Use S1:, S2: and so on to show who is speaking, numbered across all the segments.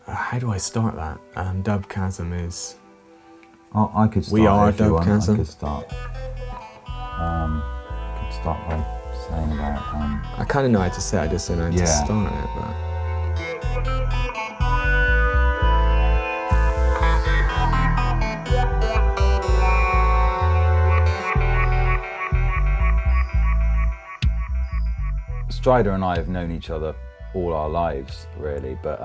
S1: How do I start that? Dubkasm is...
S2: I could start.
S1: We are
S2: if you want.
S1: Dubkasm.
S2: I could start. Could start by saying about.
S1: I kind of know how to say it, I just don't know how to start it. But...
S2: Strider and I have known each other all our lives, really, but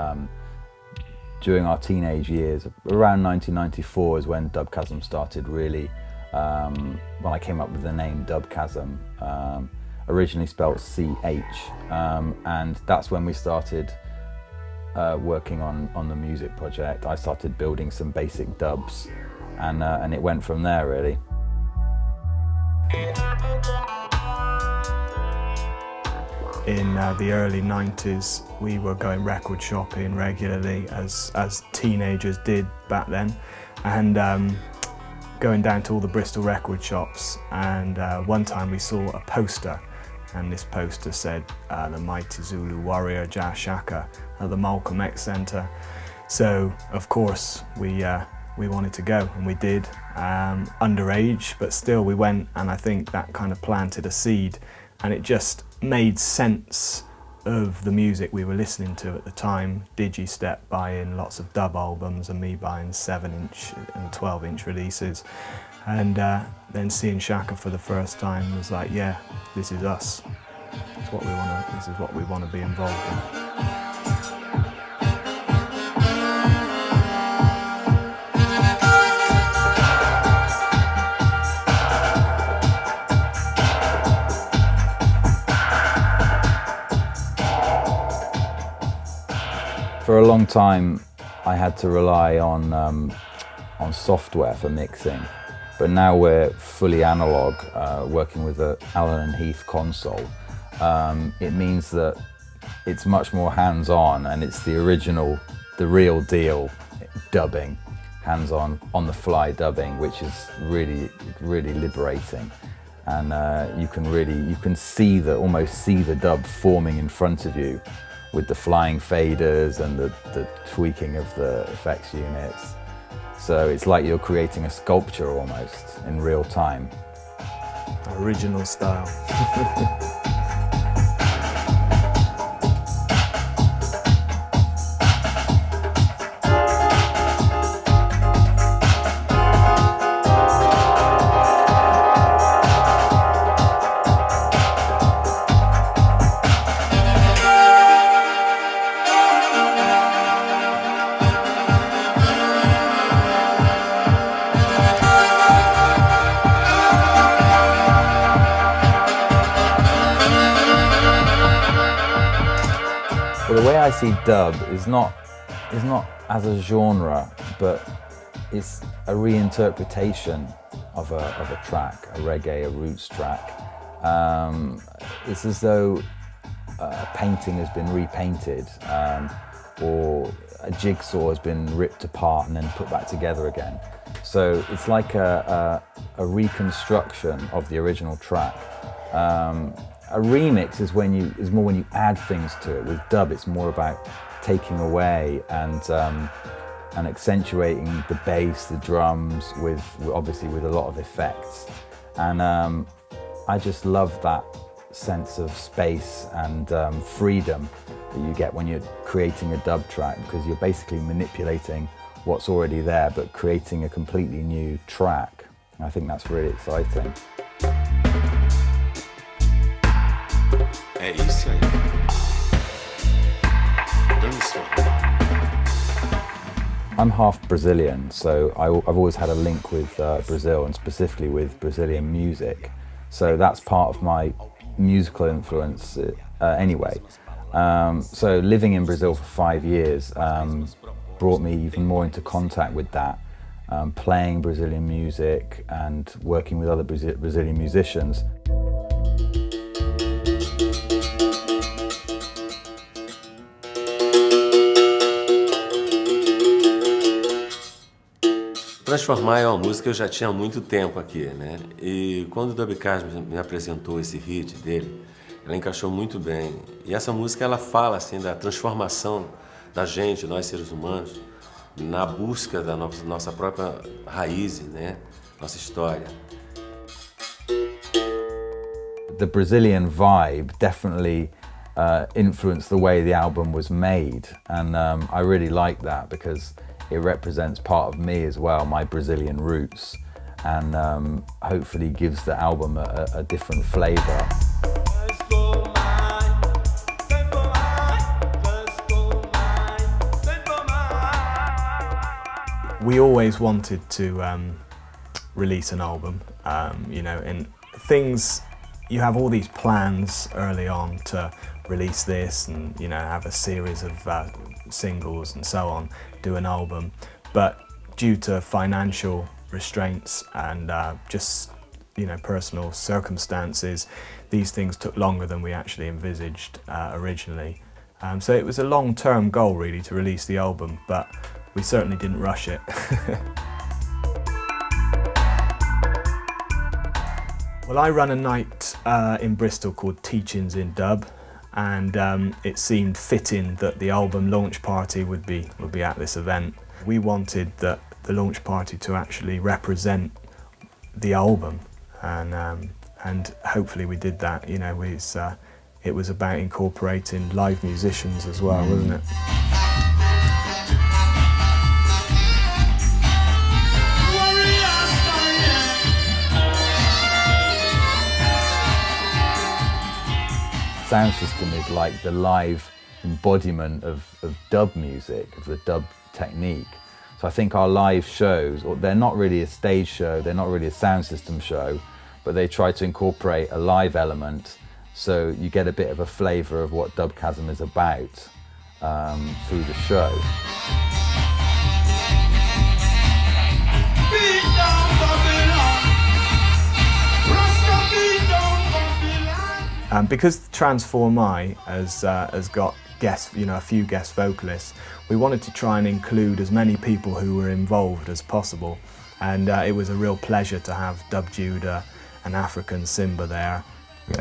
S2: during our teenage years, around 1994 is when Dubkasm started really, when I came up with the name Dubkasm, originally spelled CH, and that's when we started working on the music project. I started building some basic dubs, and it went from there, really.
S1: In the early 90s, we were going record shopping regularly, as teenagers did back then, and going down to all the Bristol record shops. And one time we saw a poster, and this poster said the Mighty Zulu Warrior Jazz Shaka at the Malcolm X Centre. So of course we wanted to go, and we did. Underage, but still we went, and I think that kind of planted a seed, and it just made sense of the music we were listening to at the time. Digi-Step buying lots of dub albums and me buying 7-inch and 12-inch releases, and then seeing Shaka for the first time was like, yeah, this is us. This is what we want to be involved in.
S2: For a long time, I had to rely on software for mixing, but now we're fully analog, working with the Allen and Heath console. It means that it's much more hands-on, and it's the original, the real deal dubbing, hands-on, on-the-fly dubbing, which is really, really liberating. And you can see almost see the dub forming in front of you, with the flying faders and the tweaking of the effects units. So it's like you're creating a sculpture almost in real time.
S1: Original style.
S2: Well, the way I see dub is not as a genre, but it's a reinterpretation of a track, a reggae, a roots track. It's as though a painting has been repainted, or a jigsaw has been ripped apart and then put back together again. So it's like a reconstruction of the original track. A remix is more when you add things to it. With dub, it's more about taking away and accentuating the bass, the drums, obviously with a lot of effects. And I just love that sense of space and freedom that you get when you're creating a dub track, because you're basically manipulating what's already there but creating a completely new track. And I think that's really exciting.
S3: É isso aí. Dança.
S2: I'm half Brazilian, so I've always had a link with Brazil, and specifically with Brazilian music. So that's part of my musical influence anyway. So living in Brazil for 5 years brought me even more into contact with that, playing Brazilian music and working with other Brazilian musicians.
S3: Transformar é uma música que eu já tinha há muito tempo aqui, né? E quando o Dubkasms me apresentou esse hit dele, ela encaixou muito bem. E essa música, ela fala assim da transformação da gente, nós seres humanos, na busca da nossa própria raiz, né? Nossa história.
S2: The Brazilian vibe definitely influenced the way the album was made, and I really like that because it represents part of me as well, my Brazilian roots, and hopefully gives the album a different flavour.
S1: We always wanted to release an album, you know, and things, you have all these plans early on to release this and, you know, have a series of singles and so on, do an album, but due to financial restraints and just, you know, personal circumstances, these things took longer than we actually envisaged originally. So it was a long-term goal really to release the album, but we certainly didn't rush it. Well, I run a night in Bristol called Teachings in Dub, and it seemed fitting that the album launch party would be at this event. We wanted the launch party to actually represent the album, and hopefully we did that. You know, it was about incorporating live musicians as well, wasn't it?
S2: Sound system is like the live embodiment of dub music, of the dub technique. So I think our live shows, or they're not really a stage show, they're not really a sound system show, but they try to incorporate a live element so you get a bit of a flavour of what Dubkasm is about through the show.
S1: Because Transform I has got guests, you know, a few guest vocalists, we wanted to try and include as many people who were involved as possible, and it was a real pleasure to have Dub Judah and African Simba there.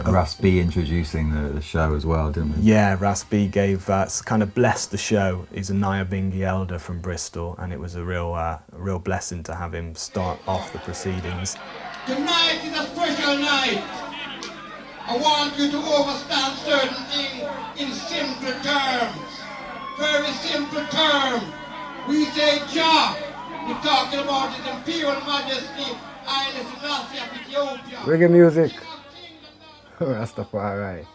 S2: Ras B introducing the show as well, didn't we?
S1: Yeah, Ras B gave kind of blessed the show. He's a Nyabingi elder from Bristol, and it was a real blessing to have him start off the proceedings.
S4: Tonight is a special night. I want you to understand certain things in simple terms. Very simple terms. We say Jah. We're talking about His Imperial Majesty, Haile Selassie of Ethiopia.
S5: Reggae music. Rastafari.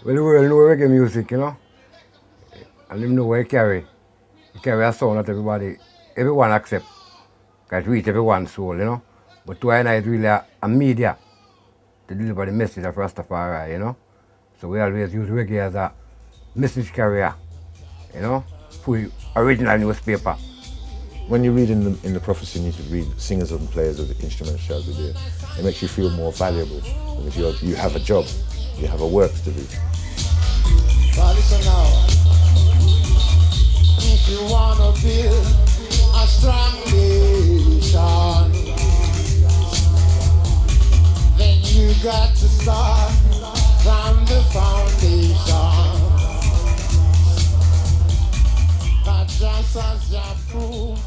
S5: Well, the world know reggae music, you know. And them know what it carry. It carry a sound that everyone accept. Because it reach everyone's soul, you know. But to it's really a media to deliver the message of Rastafari, you know. So we always use reggae as a message carrier, you know, for original newspaper.
S6: When you read in the prophecy, you need to read singers and players of the instruments shall be there. It makes you feel more valuable because you have a job, you have a work to do.
S4: Well, listen now. If you wanna build a strong nation, then you got to start from the foundation. But just as you prove